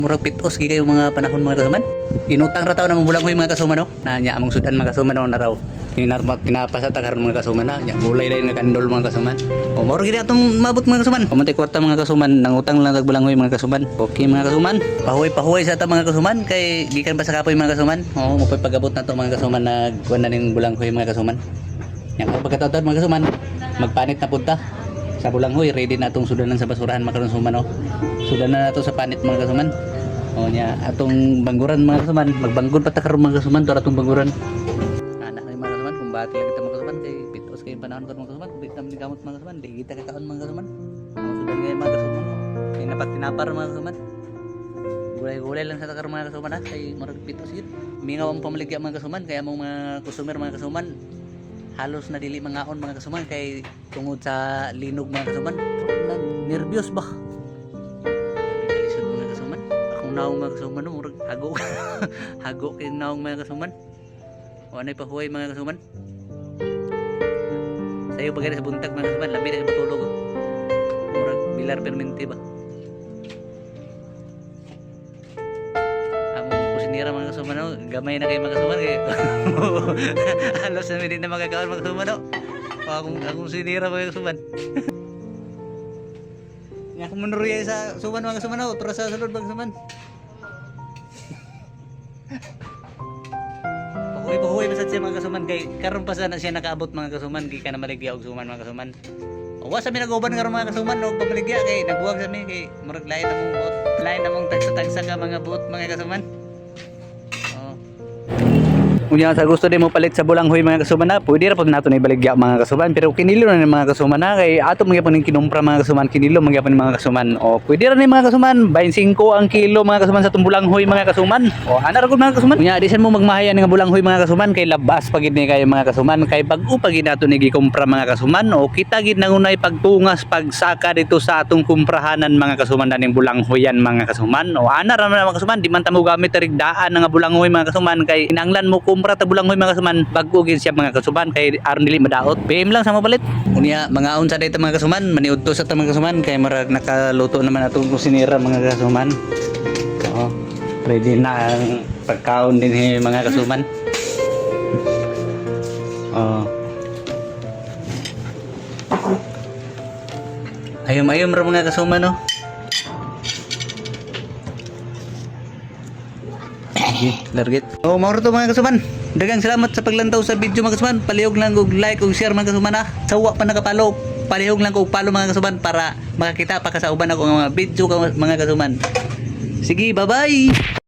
Murag pitos gi kayo mga panahon mga kasuman. Inutang ra taw na bulang hoy mga kasuman no. Na nya among sudan mga kasuman no na raw. Pinapasa ta karon mga kasuman na. Nya gulay dai nga kandol mga kasuman. O murag gid atong mabot mga kasuman. Pamatay kwarta mga kasuman nang utang lang kag bulang hoy mga kasuman. Okay mga kasuman. Pahuy sa ta mga kasuman kay gikan ba sa kapoy mga kasuman. O mo pagabot na to mga kasuman na kuan na ning bulang hoy mga kasuman. Nya pagkataon mga kasuman magpanit na punta. Sa bulanghoy ready na atong sudanan sa basurahan mga kasuman no. Sudanan na nato sa panit mga kasuman. O nya atong bangguran mga kasuman, magbanggod pa ta karon mga kasuman to atong bangguran. Anak kay mga kasuman kung bakit lang kita mga kasuman kay pitos kay panahon karon mga kasuman, kung di ta manigamot mga kasuman, di kita kakaon mga kasuman. Ang sudan kay mga kasuman. Kay napatinapar mga kasuman. Gulay-gulay lang sa ta karon mga kasuman ha, kay murag pitos yun. Mingaw ang pamaligya mga kasuman kay among mga customer mga kasuman. Halos na dili mangaon mga kasuman kay tungod sa linog mga kasuman. Nervyos ba? Kalisod mga kasuman. Akong naong mga kasuman no, murag hago. Hago kay naong mga kasuman. O anay pahuway mga kasuman. Sayo pagani sa buntag mga kasuman, labi na matulog. Murag bilar permente ba? Kusinira mga kasuman no, gamay na kayo mga kasuman kay halos na hindi na magkakaon mga kasuman no. Akong sinira mga kasuman. Nga akong manuruya sa suman mga kasuman no, para sa sulod mga kasuman. Pahuwi masad siya mga kasuman kay karon pa sana siya nakaabot mga kasuman kay kana maligya og suman mga kasuman. Wa sa mi naguban karon mga kasuman og pamaligya kay nagbuwag sa mi kay murag lain namong buot, lain namong tagsa-tagsa ka mga buot mga kasuman. Kung sa gusto din mo palit sa bulanghoy mga kasuman na, pwede ra pod nato na ibaligya mga kasuman, pero kinilo na ni mga kasuman na kay ato mga pang kinumpra mga kasuman, kinilo mga pang mga kasuman. O pwede ra ni mga kasuman 25 ang kilo mga kasuman sa bulanghoy mga kasuman. O ana ra gud mga kasuman. Kunya disan mo magmahayan nga bulanghoy mga kasuman kay labas pagid ni kayo mga kasuman, kay bag-o pagid nato ni gikumpra mga kasuman. O kita gid nangunay pagtungas pagsaka dito sa atong kumprahanan mga kasuman daning bulanghoyan mga kasuman. O ana ra mga kasuman, di man ta mo gamit rigdaan nga bulanghoy mga kasuman kay inanglan mo kumpra ta bulanghoy mga kasuman, bag-o gid siya mga kasuman kay aron dili madaot. PM lang sa mabalit. Unya mga unsa dayta mga kasuman, maniudto sa ta mga kasuman kay marag nakaluto naman atong kusinira mga kasuman. Oo. Ready na ang pagkaon din mga kasuman. Oh. Ayom-ayom ra mga kasuman no. Largit. Oh, mauro to mga kasuman. Daghang salamat sa paglantaw sa video mga kasuman. Palihog lang og like ug share mga kasuman ha. Sawa pa nakapalo. Palihog lang og follow mga kasuman para makakita pa ka sa uban ako nga mga video mga kasuman. Sige, bye-bye.